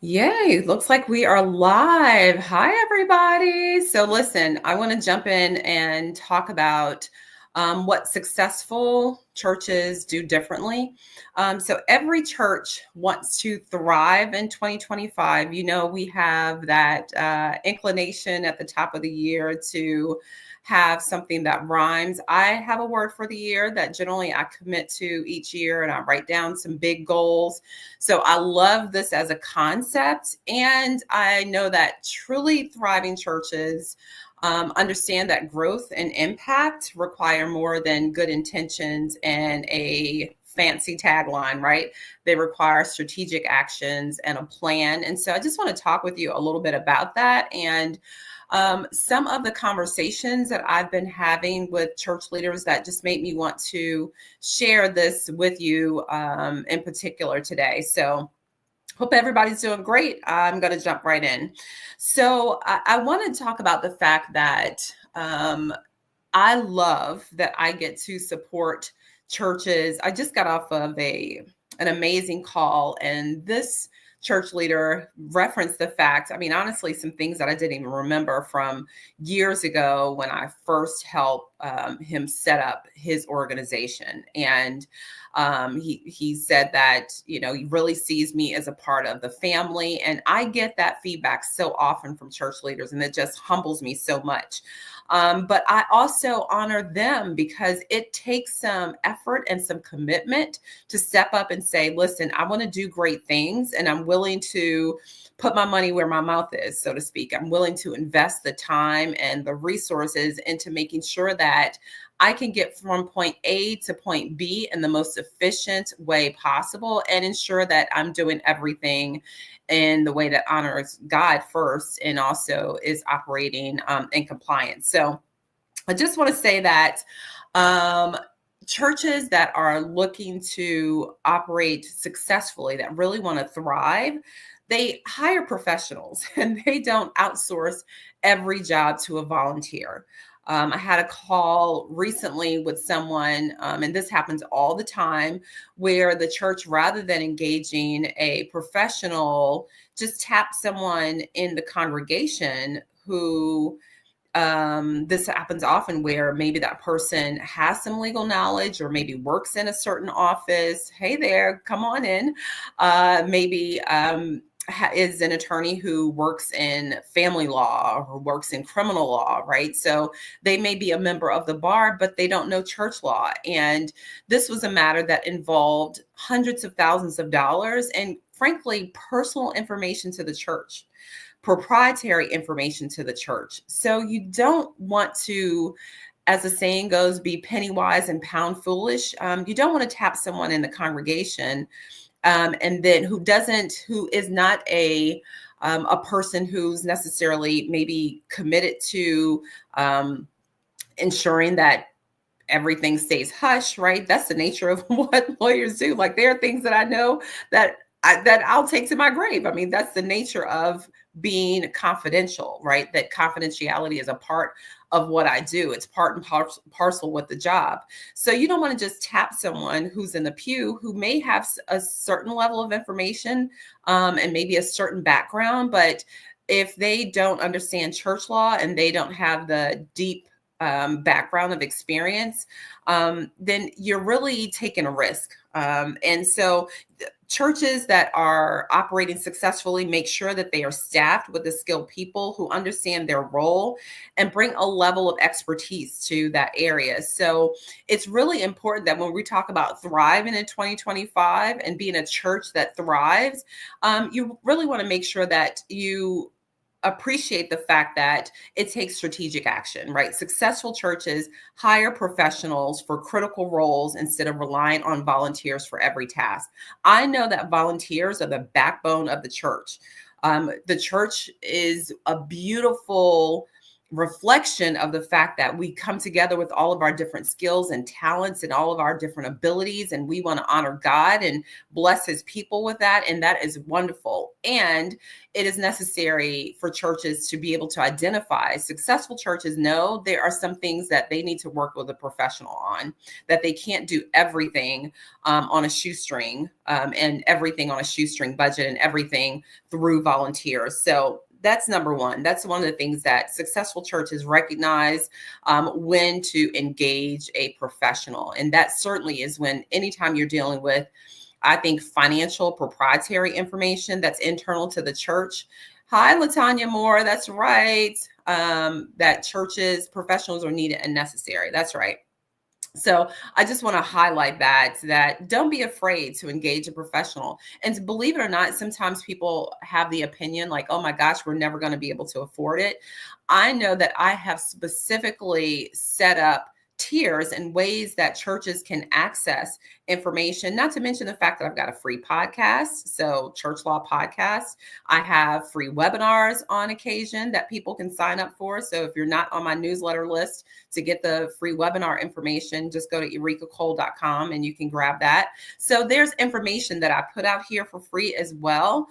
Yay, looks like we are live. Hi, everybody. So, listen, I want to jump in and talk about what successful churches do differently. So, every church wants to thrive in 2025. You know, we have that inclination at the top of the year to have something that rhymes. I have a word for the year that generally I commit to each year, and I write down some big goals. So I love this as a concept. And I know that truly thriving churches understand that growth and impact require more than good intentions and a fancy tagline, right? They require strategic actions and a plan. And so I just want to talk with you a little bit about that. And some of the conversations that I've been having with church leaders that just made me want to share this with you in particular today. So, hope everybody's doing great. I'm going to jump right in. So, I want to talk about the fact that I love that I get to support churches. I just got off of an amazing call, and this church leader referenced the fact, I mean, honestly, some things that I didn't even remember from years ago when I first helped him set up his organization. And he said that, you know, he really sees me as a part of the family. And I get that feedback so often from church leaders, and it just humbles me so much. But I also honor them because it takes some effort and some commitment to step up and say, listen, I want to do great things, and I'm willing to put my money where my mouth is, so to speak. I'm willing to invest the time and the resources into making sure that I can get from point A to point B in the most efficient way possible and ensure that I'm doing everything in the way that honors God first and also is operating in compliance. So I just want to say that um, churches that are looking to operate successfully, that really want to thrive, they hire professionals and they don't outsource every job to a volunteer. I had a call recently with someone, and this happens all the time, where the church, rather than engaging a professional, just taps someone in the congregation who this happens often where maybe that person has some legal knowledge or maybe works in a certain office. Hey there, come on in. Maybe is an attorney who works in family law or works in criminal law, right? So they may be a member of the bar, but they don't know church law. And this was a matter that involved hundreds of thousands of dollars and, frankly, personal information to the church, proprietary information to the church. So you don't want to, as the saying goes, be penny wise and pound foolish. You don't want to tap someone in the congregation, and then who is not a person who's necessarily maybe committed to ensuring that everything stays hush, right? That's the nature of what lawyers do. Like, there are things that I know that I'll take to my grave. I mean, that's the nature of being confidential, right? That confidentiality is a part of what I do. It's part and parcel with the job. So you don't want to just tap someone who's in the pew who may have a certain level of information and maybe a certain background, but if they don't understand church law and they don't have the deep background of experience, then you're really taking a risk. And so churches that are operating successfully make sure that they are staffed with the skilled people who understand their role and bring a level of expertise to that area. So it's really important that when we talk about thriving in 2025 and being a church that thrives, you really want to make sure that you appreciate the fact that it takes strategic action, right? Successful churches hire professionals for critical roles instead of relying on volunteers for every task. I know that volunteers are the backbone of the church. The church is a beautiful reflection of the fact that we come together with all of our different skills and talents and all of our different abilities, and we want to honor God and bless his people with that. And that is wonderful. And it is necessary for churches to be able to identify. Successful churches know there are some things that they need to work with a professional on, that they can't do everything on a shoestring, and everything on a shoestring budget, and everything through volunteers. So that's number one. That's one of the things that successful churches recognize, when to engage a professional. And that certainly is when, anytime you're dealing with, I think, financial proprietary information that's internal to the church. Hi, Latanya Moore. That's right. That churches, professionals are needed and necessary. That's right. So I just want to highlight that don't be afraid to engage a professional. And believe it or not, sometimes people have the opinion like, oh my gosh, we're never going to be able to afford it. I know that I have specifically set up tiers and ways that churches can access information, not to mention the fact that I've got a free podcast. So Church Law Podcast. I have free webinars on occasion that people can sign up for. So if you're not on my newsletter list to get the free webinar information, just go to ErikaCole.com and you can grab that. So there's information that I put out here for free as well.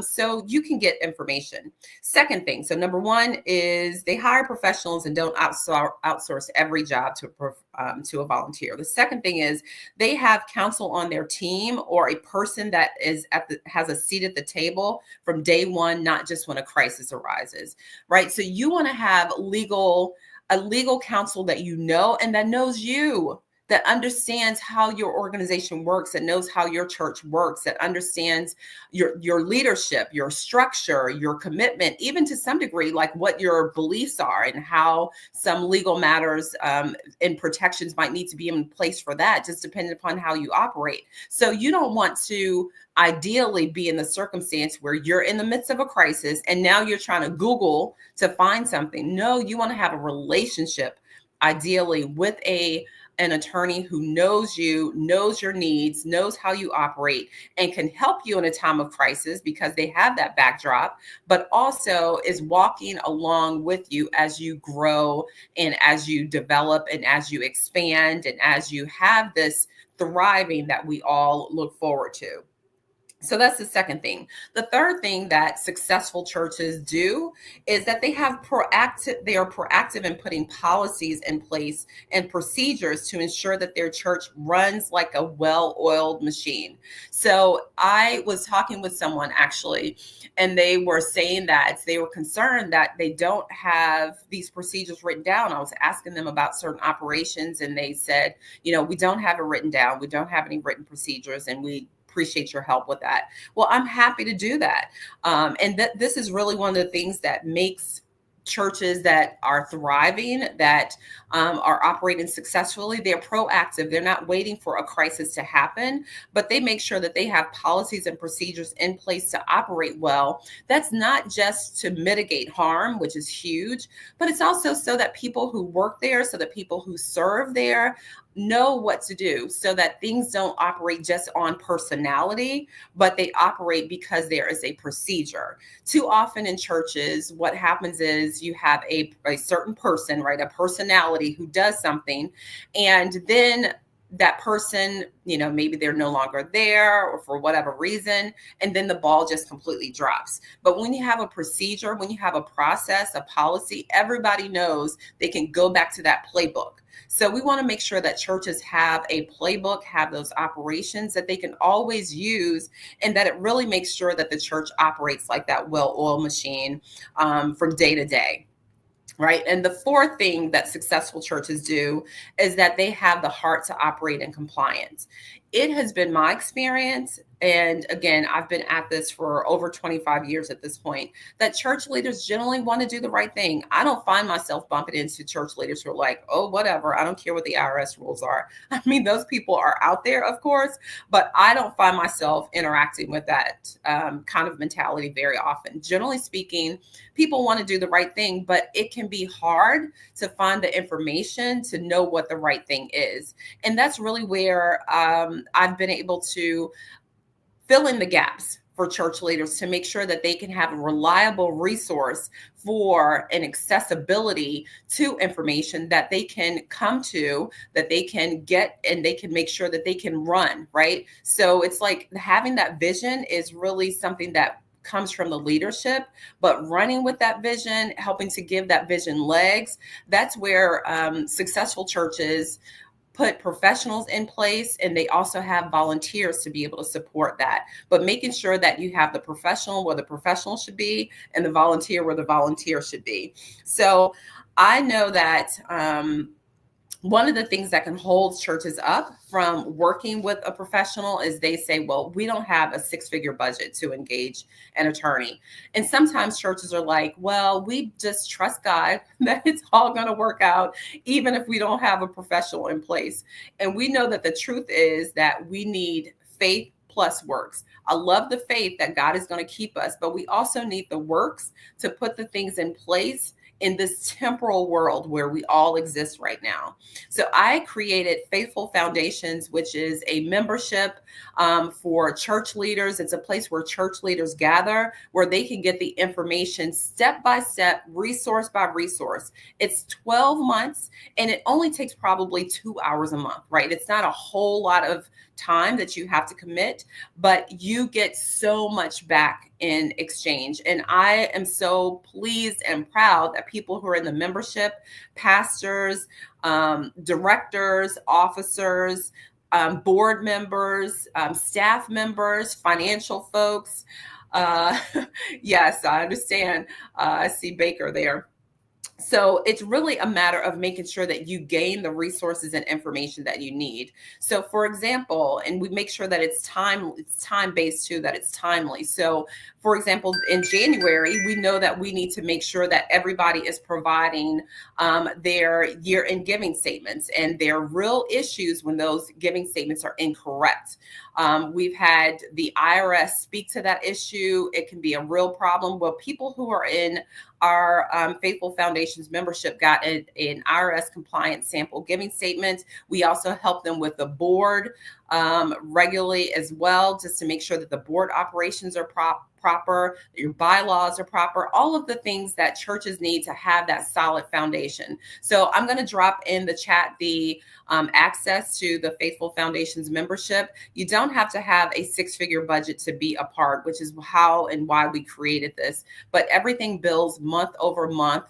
So you can get information. Second thing. So number one is they hire professionals and don't outsource every job to a volunteer. The second thing is they have counsel on their team, or a person that is has a seat at the table from day one, not just when a crisis arises, right? So you want to have a legal counsel that you know, and that knows you, that understands how your organization works, that knows how your church works, that understands your leadership, your structure, your commitment, even to some degree, like what your beliefs are and how some legal matters and protections might need to be in place for that, just depending upon how you operate. So you don't want to ideally be in the circumstance where you're in the midst of a crisis and now you're trying to Google to find something. No, you want to have a relationship, ideally, with an attorney who knows you, knows your needs, knows how you operate, and can help you in a time of crisis because they have that backdrop, but also is walking along with you as you grow and as you develop and as you expand and as you have this thriving that we all look forward to. So that's the second thing. The third thing that successful churches do is that they are proactive in putting policies in place and procedures to ensure that their church runs like a well-oiled machine. So I was talking with someone actually, and they were saying that they were concerned that they don't have these procedures written down. I was asking them about certain operations, and they said, we don't have it written down. We don't have any written procedures, and we appreciate your help with that. Well, I'm happy to do that. And this is really one of the things that makes churches that are thriving, that are operating successfully, they're proactive. They're not waiting for a crisis to happen, but they make sure that they have policies and procedures in place to operate well. That's not just to mitigate harm, which is huge, but it's also so that people who work there, so that people who serve there know what to do, so that things don't operate just on personality, but they operate because there is a procedure. Too often in churches, what happens is you have a certain person, right, a personality who does something, and then that person, maybe they're no longer there or for whatever reason, and then the ball just completely drops. But when you have a procedure, when you have a process, a policy, everybody knows they can go back to that playbook. So we want to make sure that churches have a playbook, have those operations that they can always use, and that it really makes sure that the church operates like that well-oiled machine from day to day. Right. And the fourth thing that successful churches do is that they have the heart to operate in compliance. It has been my experience, and again, I've been at this for over 25 years at this point, that church leaders generally want to do the right thing. I don't find myself bumping into church leaders who are like, oh, whatever, I don't care what the IRS rules are. I mean, those people are out there, of course, but I don't find myself interacting with that kind of mentality very often. Generally speaking, people want to do the right thing, but it can be hard to find the information to know what the right thing is. And that's really where I've been able to fill in the gaps for church leaders to make sure that they can have a reliable resource for an accessibility to information that they can come to, that they can get, and they can make sure that they can run, right? So it's like having that vision is really something that comes from the leadership, but running with that vision, helping to give that vision legs, that's where successful churches put professionals in place, and they also have volunteers to be able to support that. But making sure that you have the professional where the professional should be and the volunteer where the volunteer should be. So I know that one of the things that can hold churches up from working with a professional is they say, well, we don't have a six-figure budget to engage an attorney. And sometimes churches are like, well, we just trust God that it's all going to work out, even if we don't have a professional in place. And we know that the truth is that we need faith plus works. I love the faith that God is going to keep us, but we also need the works to put the things in place in this temporal world where we all exist right now. So I created Faithful Foundations, which is a membership for church leaders. It's a place where church leaders gather, where they can get the information step by step, resource by resource. It's 12 months, and it only takes probably 2 hours a month, right? It's not a whole lot of time that you have to commit, but you get so much back in exchange. And I am so pleased and proud that people who are in the membership, pastors, directors, officers, board members, staff members, financial folks. Yes, I understand. I see Baker there. So it's really a matter of making sure that you gain the resources and information that you need. So for example, and we make sure that it's time-based too, that it's timely. So for example, in January, we know that we need to make sure that everybody is providing their year-end giving statements, and there are real issues when those giving statements are incorrect. We've had the IRS speak to that issue. It can be a real problem. Well, people who are in our Faithful Foundations membership got an IRS compliant sample giving statement. We also help them with the board regularly as well, just to make sure that the board operations are proper, your bylaws are proper, all of the things that churches need to have that solid foundation. So I'm going to drop in the chat the access to the Faithful Foundations membership. You don't have to have a six-figure budget to be a part, which is how and why we created this. But everything builds month over month.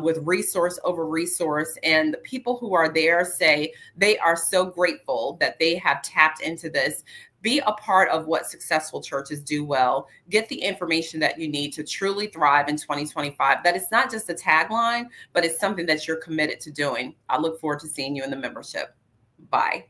With resource over resource. And the people who are there say they are so grateful that they have tapped into this. Be a part of what successful churches do well. Get the information that you need to truly thrive in 2025. That it's not just a tagline, but it's something that you're committed to doing. I look forward to seeing you in the membership. Bye.